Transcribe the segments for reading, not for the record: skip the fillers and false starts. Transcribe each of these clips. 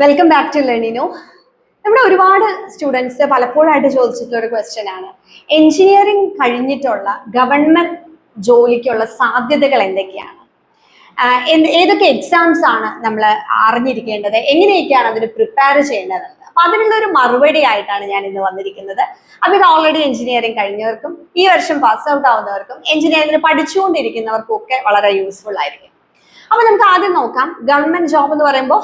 Welcome back to Learnino. നമ്മുടെ ഒരുപാട് students പലപ്പോഴായിട്ട് ചോദിച്ചിട്ടുള്ള ഒരു ക്വസ്റ്റ്യൻ ആണ്, എഞ്ചിനീയറിംഗ് കഴിഞ്ഞിട്ടുള്ള ഗവൺമെന്റ് ജോലിക്കുള്ള സാധ്യതകൾ എന്തൊക്കെയാണ്, ഏതൊക്കെ എക്സാംസ് ആണ് നമ്മൾ അറിഞ്ഞിരിക്കേണ്ടത്, എങ്ങനെയൊക്കെയാണ് അതിന് പ്രിപ്പയർ ചെയ്യേണ്ടത്. അപ്പൊ അതിനുള്ള ഒരു മറുപടി ആയിട്ടാണ് ഞാൻ ഇന്ന് വന്നിരിക്കുന്നത്. അപ്പൊ ഇത് ഓൾറെഡി എഞ്ചിനീയറിംഗ് കഴിഞ്ഞവർക്കും ഈ വർഷം പാസ് ഔട്ട് ആവുന്നവർക്കും എഞ്ചിനീയറിംഗിന് പഠിച്ചുകൊണ്ടിരിക്കുന്നവർക്കും ഒക്കെ വളരെ യൂസ്ഫുൾ ആയിരിക്കും. അപ്പൊ നമുക്ക് ആദ്യം നോക്കാം, ഗവൺമെന്റ് ജോബ് എന്ന് പറയുമ്പോൾ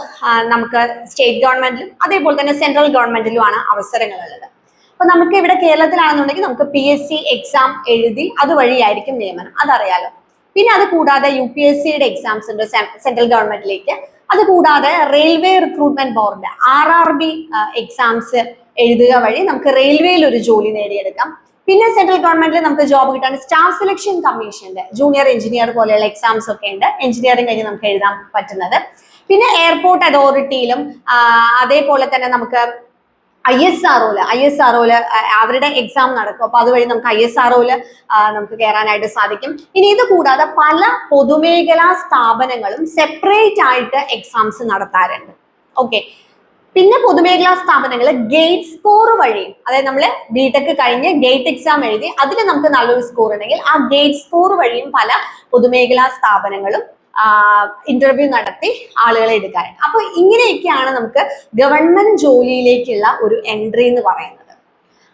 നമുക്ക് സ്റ്റേറ്റ് ഗവൺമെന്റിലും അതേപോലെ തന്നെ സെൻട്രൽ ഗവൺമെന്റിലുമാണ് അവസരങ്ങളുള്ളത്. അപ്പൊ നമുക്ക് ഇവിടെ കേരളത്തിലാണെന്നുണ്ടെങ്കിൽ നമുക്ക് PSC എക്സാം എഴുതി അതുവഴിയായിരിക്കും നിയമനം, അതറിയാലോ. പിന്നെ അത് കൂടാതെ UPSCയുടെ എക്സാംസ് ഉണ്ട് സെൻട്രൽ ഗവൺമെന്റിലേക്ക്. അത് കൂടാതെ railway recruitment board RRB exams എഴുതുക വഴി നമുക്ക് റെയിൽവേയിൽ ഒരു ജോലി നേടിയെടുക്കാം. പിന്നെ സെൻട്രൽ ഗവൺമെന്റിൽ നമുക്ക് ജോബ് കിട്ടാൻ സ്റ്റാഫ് സെലക്ഷൻ കമ്മീഷന്റെ ജൂനിയർ എഞ്ചിനീയർ പോലെയുള്ള എക്സാംസ് ഒക്കെ ഉണ്ട് എഞ്ചിനീയറിംഗ് കഴിഞ്ഞ് നമുക്ക് എഴുതാൻ പറ്റുന്നത്. പിന്നെ എയർപോർട്ട് അതോറിറ്റിയിലും അതേപോലെ തന്നെ നമുക്ക് ISROയില് അവരുടെ എക്സാം നടക്കും. അപ്പൊ അതുവഴി നമുക്ക് ISROയില് നമുക്ക് കയറാനായിട്ട് സാധിക്കും. ഇനി ഇത് കൂടാതെ പല പൊതുമേഖലാ സ്ഥാപനങ്ങളും സെപ്പറേറ്റ് ആയിട്ട് എക്സാംസ് നടത്താറുണ്ട്. ഓക്കെ, പിന്നെ പൊതുമേഖലാ സ്ഥാപനങ്ങൾ ഗേറ്റ് സ്കോർ വഴി, അതായത് നമ്മൾ BTech കഴിഞ്ഞ് ഗേറ്റ് എക്സാം എഴുതി അതിൽ നമുക്ക് നല്ലൊരു സ്കോർ ഉണ്ടെങ്കിൽ ആ ഗേറ്റ് സ്കോർ വഴിയും പല പൊതുമേഖലാ സ്ഥാപനങ്ങളും ഇന്റർവ്യൂ നടത്തി ആളുകളെ എടുക്കാൻ. അപ്പൊ ഇങ്ങനെയൊക്കെയാണ് നമുക്ക് ഗവൺമെന്റ് ജോലിയിലേക്കുള്ള ഒരു എൻട്രി എന്ന് പറയുന്നത്.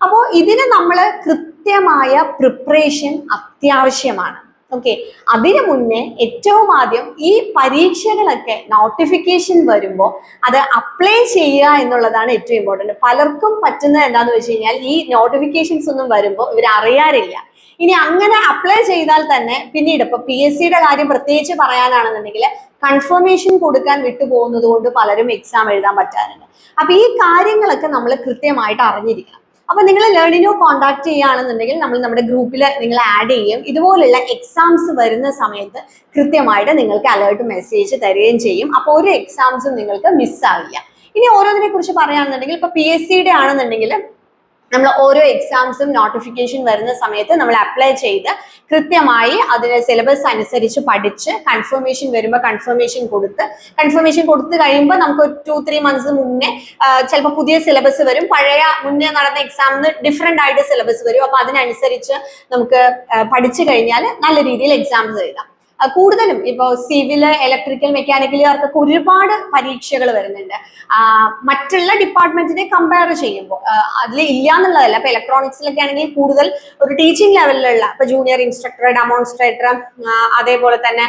അപ്പോൾ ഇതിന് നമ്മൾ കൃത്യമായ പ്രിപ്പറേഷൻ അത്യാവശ്യമാണ്. ഓക്കെ, അതിനു മുന്നേ ഏറ്റവും ആദ്യം ഈ പരീക്ഷകളൊക്കെ നോട്ടിഫിക്കേഷൻ വരുമ്പോൾ അത് അപ്ലൈ ചെയ്യുക എന്നുള്ളതാണ് ഏറ്റവും ഇമ്പോർട്ടൻറ്റ്. പലർക്കും പറ്റുന്നത് എന്താന്ന് വെച്ച് കഴിഞ്ഞാൽ ഈ നോട്ടിഫിക്കേഷൻസ് ഒന്നും വരുമ്പോൾ ഇവർ അറിയാറില്ല. ഇനി അങ്ങനെ അപ്ലൈ ചെയ്താൽ തന്നെ പിന്നീട് ഇപ്പൊ PSCയുടെ കാര്യം പ്രത്യേകിച്ച് പറയാനാണെന്നുണ്ടെങ്കിൽ കൺഫർമേഷൻ കൊടുക്കാൻ വിട്ടുപോകുന്നത് കൊണ്ട് പലരും എക്സാം എഴുതാൻ പറ്റാറുണ്ട്. അപ്പൊ ഈ കാര്യങ്ങളൊക്കെ നമ്മൾ കൃത്യമായിട്ട് അറിഞ്ഞിരിക്കണം. അപ്പൊ നിങ്ങൾ ലേണിനോ കോൺടാക്ട് ചെയ്യുകയാണെന്നുണ്ടെങ്കിൽ നമ്മൾ നമ്മുടെ ഗ്രൂപ്പിൽ നിങ്ങൾ ആഡ് ചെയ്യും. ഇതുപോലുള്ള എക്സാംസ് വരുന്ന സമയത്ത് കൃത്യമായിട്ട് നിങ്ങൾക്ക് അലേർട്ട് മെസ്സേജ് തരികയും ചെയ്യും. അപ്പോൾ ഒരു എക്സാംസും നിങ്ങൾക്ക് മിസ്സാവില്ല. ഇനി ഓരോന്നിനെ കുറിച്ച് പറയുകയാണെന്നുണ്ടെങ്കിൽ ഇപ്പൊ PSCയുടെ ആണെന്നുണ്ടെങ്കിൽ നമ്മൾ ഓരോ എക്സാംസും നോട്ടിഫിക്കേഷൻ വരുന്ന സമയത്ത് നമ്മൾ അപ്ലൈ ചെയ്ത് കൃത്യമായി അതിന് സിലബസ് അനുസരിച്ച് പഠിച്ച് കൺഫർമേഷൻ വരുമ്പോൾ കൺഫർമേഷൻ കൊടുത്ത് കഴിയുമ്പോൾ നമുക്ക് ഒരു 2-3 months മുന്നേ ചിലപ്പോൾ പുതിയ സിലബസ് വരും, പഴയ മുന്നേ നടന്ന എക്സാമിന് ഡിഫറെന്റ് ആയിട്ട് സിലബസ് വരും. അപ്പൊ അതിനനുസരിച്ച് നമുക്ക് പഠിച്ചു കഴിഞ്ഞാൽ നല്ല രീതിയിൽ എക്സാംസ് എഴുതാം. കൂടുതലും ഇപ്പോൾ സിവില്, ഇലക്ട്രിക്കൽ, മെക്കാനിക്കലുകാർക്കൊക്കെ ഒരുപാട് പരീക്ഷകൾ വരുന്നുണ്ട്. മറ്റുള്ള ഡിപ്പാർട്ട്മെന്റിനെ കമ്പയർ ചെയ്യുമ്പോൾ അതിൽ ഇല്ല എന്നുള്ളതല്ല. ഇപ്പൊ ഇലക്ട്രോണിക്സിലൊക്കെ ആണെങ്കിൽ കൂടുതൽ ഒരു ടീച്ചിങ് ലെവലിലുള്ള ഇപ്പൊ ജൂനിയർ ഇൻസ്ട്രക്ടർ, ഡെമോൺസ്ട്രേറ്റർ, അതേപോലെ തന്നെ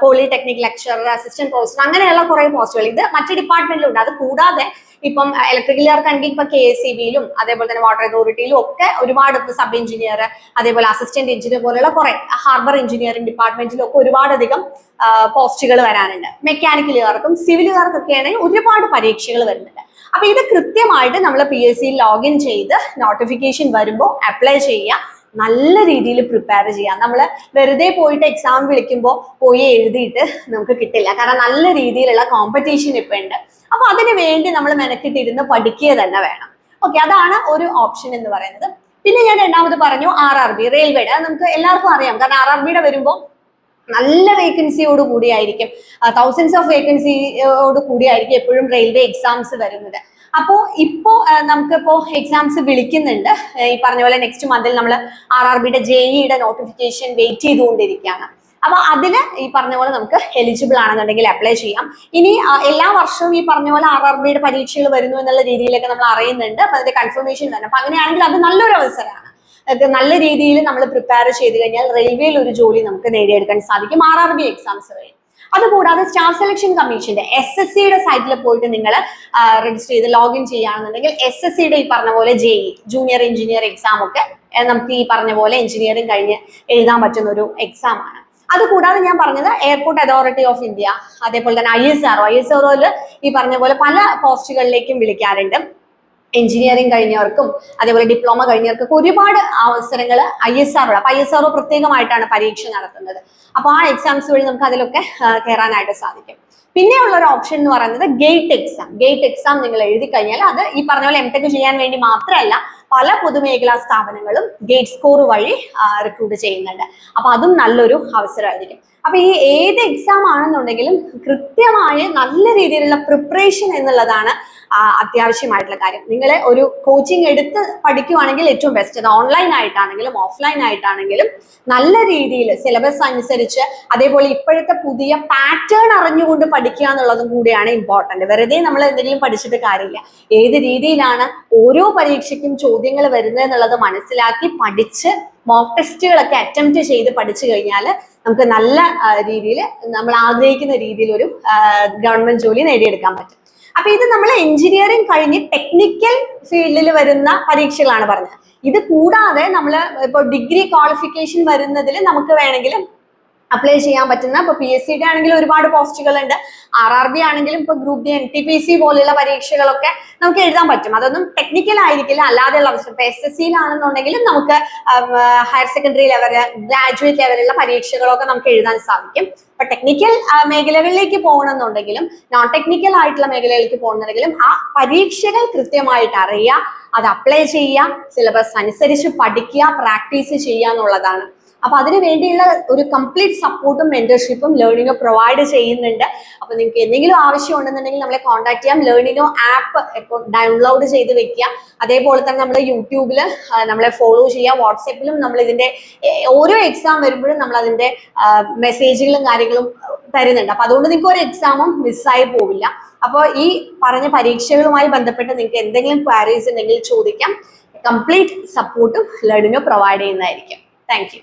പോളിടെക്നിക് ലെക്ചറർ, അസിസ്റ്റന്റ് പ്രൊഫസർ, അങ്ങനെയുള്ള കുറെ പോസ്റ്റുകൾ ഇത് മറ്റു ഡിപ്പാർട്ട്മെന്റിലുണ്ട്. അത് കൂടാതെ ഇപ്പം ഇലക്ട്രിക്കലുകാർക്കാണെങ്കിൽ ഇപ്പൊ KSEBയിലും അതേപോലെ തന്നെ വാട്ടർ അതോറിറ്റിയിലും ഒക്കെ ഒരുപാട് സബ് എഞ്ചിനീയർ, അതേപോലെ അസിസ്റ്റന്റ് എഞ്ചിനീയർ പോലെയുള്ള കുറെ ഹാർബർ എഞ്ചിനീയറിംഗ് ഡിപ്പാർട്ട്മെന്റിലും ഒക്കെ ഒരുപാടധികം പോസ്റ്റുകൾ വരാനുണ്ട്. മെക്കാനിക്കലുകാർക്കും സിവിലുകാർക്കൊക്കെ ആണെങ്കിൽ ഒരുപാട് പരീക്ഷകൾ വരുന്നുണ്ട്. അപ്പൊ ഇത് കൃത്യമായിട്ട് നമ്മൾ PSC ലോഗിൻ ചെയ്ത് നോട്ടിഫിക്കേഷൻ വരുമ്പോൾ അപ്ലൈ ചെയ്യുക, നല്ല രീതിയിൽ പ്രിപ്പയർ ചെയ്യാം. നമ്മൾ വെറുതെ പോയിട്ട് എക്സാം വിളിക്കുമ്പോൾ പോയി എഴുതിയിട്ട് നമുക്ക് കിട്ടില്ല. കാരണം നല്ല രീതിയിലുള്ള കോമ്പറ്റീഷൻ ഇപ്പൊ ഉണ്ട്. അപ്പൊ അതിന് വേണ്ടി നമ്മൾ മെനക്കെട്ടിരുന്ന് പഠിക്കുക തന്നെ വേണം. ഓക്കെ, അതാണ് ഒരു ഓപ്ഷൻ എന്ന് പറയുന്നത്. പിന്നെ ഞാൻ രണ്ടാമത് പറഞ്ഞു RRB, റെയിൽവേയുടെ. അത് നമുക്ക് എല്ലാവർക്കും അറിയാം. കാരണം RRBയുടെ വരുമ്പോൾ നല്ല വേക്കൻസിയോട് കൂടിയായിരിക്കും, തൗസൻഡ്സ് ഓഫ് വേക്കൻസിയോട് കൂടിയായിരിക്കും എപ്പോഴും റെയിൽവേ എക്സാംസ് വരുന്നത്. അപ്പോ നമുക്കിപ്പോ എക്സാംസ് വിളിക്കുന്നുണ്ട്. ഈ പറഞ്ഞ പോലെ നെക്സ്റ്റ് മന്തിൽ നമ്മൾ RRBയുടെ JEEയുടെ നോട്ടിഫിക്കേഷൻ വെയിറ്റ് ചെയ്തുകൊണ്ടിരിക്കുകയാണ്. അപ്പൊ അതില് ഈ പറഞ്ഞ പോലെ നമുക്ക് എലിജിബിൾ ആണെന്നുണ്ടെങ്കിൽ അപ്ലൈ ചെയ്യാം. ഇനി എല്ലാ വർഷവും ഈ പറഞ്ഞ പോലെ RRBയുടെ പരീക്ഷകൾ വരുന്നു എന്നുള്ള രീതിയിലൊക്കെ നമ്മൾ അറിയുന്നുണ്ട്. അപ്പൊ അതിന്റെ കൺഫർമേഷൻ തന്നെ. അപ്പൊ അങ്ങനെയാണെങ്കിൽ അത് നല്ലൊരു അവസരമാണ്. നല്ല രീതിയിൽ നമ്മൾ പ്രിപ്പയർ ചെയ്ത് കഴിഞ്ഞാൽ റെയിൽവേയിൽ ഒരു ജോലി നമുക്ക് നേടിയെടുക്കാൻ സാധിക്കും RRB എക്സാംസ് വഴി. അതുകൂടാതെ സ്റ്റാഫ് സെലക്ഷൻ കമ്മീഷന്റെ SSCയുടെ സൈറ്റിൽ പോയിട്ട് നിങ്ങൾ രജിസ്റ്റർ ചെയ്ത് ലോഗിൻ ചെയ്യുകയാണെന്നുണ്ടെങ്കിൽ SSCയുടെ ഈ പറഞ്ഞ പോലെ JEE ജൂനിയർ എഞ്ചിനീയർ എക്സാം ഒക്കെ നമുക്ക് ഈ പറഞ്ഞ പോലെ എഞ്ചിനീയറിംഗ് കഴിഞ്ഞ് എഴുതാൻ പറ്റുന്ന ഒരു എക്സാം ആണ്. അതുകൂടാതെ ഞാൻ പറഞ്ഞത് എയർപോർട്ട് അതോറിറ്റി ഓഫ് ഇന്ത്യ, അതേപോലെ തന്നെ ISROയില് ഈ പറഞ്ഞ പോലെ പല പോസ്റ്റുകളിലേക്കും വിളിക്കാറുണ്ട്. എഞ്ചിനീയറിംഗ് കഴിഞ്ഞവർക്കും അതേപോലെ ഡിപ്ലോമ കഴിഞ്ഞവർക്കൊക്കെ ഒരുപാട് അവസരങ്ങൾ ISRO. അപ്പൊ ISRO പ്രത്യേകമായിട്ടാണ് പരീക്ഷ നടത്തുന്നത്. അപ്പൊ ആ എക്സാംസ് വഴി നമുക്ക് അതിലൊക്കെ കയറാനായിട്ട് സാധിക്കും. പിന്നെയുള്ള ഒരു ഓപ്ഷൻ എന്ന് പറയുന്നത് ഗേറ്റ് എക്സാം നിങ്ങൾ എഴുതി കഴിഞ്ഞാൽ അത് ഈ പറഞ്ഞ പോലെ MTech ചെയ്യാൻ വേണ്ടി മാത്രമല്ല, പല പൊതുമേഖലാ സ്ഥാപനങ്ങളും ഗേറ്റ് സ്കോർ വഴി റിക്രൂട്ട് ചെയ്യുന്നുണ്ട്. അപ്പൊ അതും നല്ലൊരു അവസരമായിരിക്കും. അപ്പൊ ഈ ഏത് എക്സാം ആണെന്നുണ്ടെങ്കിലും കൃത്യമായ നല്ല രീതിയിലുള്ള പ്രിപ്പറേഷൻ എന്നുള്ളതാണ് അത്യാവശ്യമായിട്ടുള്ള കാര്യം. നിങ്ങൾ ഒരു കോച്ചിങ് എടുത്ത് പഠിക്കുവാണെങ്കിൽ ഏറ്റവും ബെസ്റ്റ്. അത് ഓൺലൈൻ ആയിട്ടാണെങ്കിലും ഓഫ്ലൈൻ ആയിട്ടാണെങ്കിലും നല്ല രീതിയിൽ സിലബസ് അനുസരിച്ച്, അതേപോലെ ഇപ്പോഴത്തെ പുതിയ പാറ്റേൺ അറിഞ്ഞുകൊണ്ട് പഠിക്കുക എന്നുള്ളതും കൂടിയാണ് ഇമ്പോർട്ടന്റ്. വെറുതെ നമ്മൾ എന്തെങ്കിലും പഠിച്ചിട്ട് കാര്യമില്ല. ഏത് രീതിയിലാണ് ഓരോ പരീക്ഷയ്ക്കും ചോദ്യങ്ങൾ വരുന്നത് എന്നുള്ളത് മനസ്സിലാക്കി പഠിച്ച് മോക്ക് ടെസ്റ്റുകളൊക്കെ അറ്റംപ്റ്റ് ചെയ്ത് പഠിച്ചു കഴിഞ്ഞാൽ നമുക്ക് നല്ല രീതിയിൽ നമ്മൾ ആഗ്രഹിക്കുന്ന രീതിയിൽ ഒരു ഗവൺമെന്റ് ജോലി നേടിയെടുക്കാൻ പറ്റും. അപ്പൊ ഇത് നമ്മൾ എഞ്ചിനീയറിംഗ് കഴിഞ്ഞ് ടെക്നിക്കൽ ഫീൽഡിൽ വരുന്ന പരീക്ഷകളാണ് പറഞ്ഞത്. ഇത് കൂടാതെ നമ്മൾ ഇപ്പോൾ ഡിഗ്രി ക്വാളിഫിക്കേഷൻ വരുന്നതിൽ നമുക്ക് വേണമെങ്കിൽ അപ്ലൈ ചെയ്യാൻ പറ്റുന്ന, ഇപ്പൊ PSC ആണെങ്കിലും ഒരുപാട് പോസ്റ്റുകൾ ഉണ്ട്. RRB ആണെങ്കിലും ഇപ്പൊ ഗ്രൂപ്പ് ഡി NTPC പോലെയുള്ള പരീക്ഷകളൊക്കെ നമുക്ക് എഴുതാൻ പറ്റും. അതൊന്നും ടെക്നിക്കൽ ആയിരിക്കില്ല, അല്ലാതെയുള്ള അവസരം. ഇപ്പൊ SSC-യിലാണെന്നുണ്ടെങ്കിലും നമുക്ക് ഹയർ സെക്കൻഡറി ലെവൽ, ഗ്രാജുവേറ്റ് ലെവലുള്ള പരീക്ഷകളൊക്കെ നമുക്ക് എഴുതാൻ സാധിക്കും. ഇപ്പൊ ടെക്നിക്കൽ മേഖലകളിലേക്ക് പോകണമെന്നുണ്ടെങ്കിലും നോൺ ടെക്നിക്കൽ ആയിട്ടുള്ള മേഖലകളിലേക്ക് പോകണമെന്നുണ്ടെങ്കിലും ആ പരീക്ഷകൾ കൃത്യമായിട്ട് അറിയുക, അത് അപ്ലൈ ചെയ്യുക, സിലബസ് അനുസരിച്ച് പഠിക്കുക, പ്രാക്ടീസ് ചെയ്യുക എന്നുള്ളതാണ്. അപ്പൊ അതിനു വേണ്ടിയുള്ള ഒരു കംപ്ലീറ്റ് സപ്പോർട്ടും മെന്റർഷിപ്പും ലേണിനോ പ്രൊവൈഡ് ചെയ്യുന്നുണ്ട്. അപ്പൊ നിങ്ങൾക്ക് എന്തെങ്കിലും ആവശ്യം ഉണ്ടെന്നുണ്ടെങ്കിൽ നമ്മളെ കോൺടാക്ട് ചെയ്യാം. ലേണിനോ ആപ്പ് ഇപ്പോൾ ഡൗൺലോഡ് ചെയ്ത് വെക്കുക. അതേപോലെ തന്നെ നമ്മൾ യൂട്യൂബിൽ നമ്മളെ ഫോളോ ചെയ്യുക. വാട്സാപ്പിലും നമ്മൾ ഇതിന്റെ ഓരോ എക്സാം വരുമ്പോഴും നമ്മൾ അതിന്റെ മെസ്സേജുകളും കാര്യങ്ങളും തരുന്നുണ്ട്. അപ്പൊ അതുകൊണ്ട് നിങ്ങൾക്ക് ഒരു എക്സാമും മിസ്സായി പോവില്ല. അപ്പോൾ ഈ പറഞ്ഞ പരീക്ഷകളുമായി ബന്ധപ്പെട്ട് നിങ്ങൾക്ക് എന്തെങ്കിലും ക്വയറീസ് ഉണ്ടെങ്കിൽ ചോദിക്കാം. കംപ്ലീറ്റ് സപ്പോർട്ടും ലേണിനോ പ്രൊവൈഡ് ചെയ്യുന്നതായിരിക്കും. Thank you.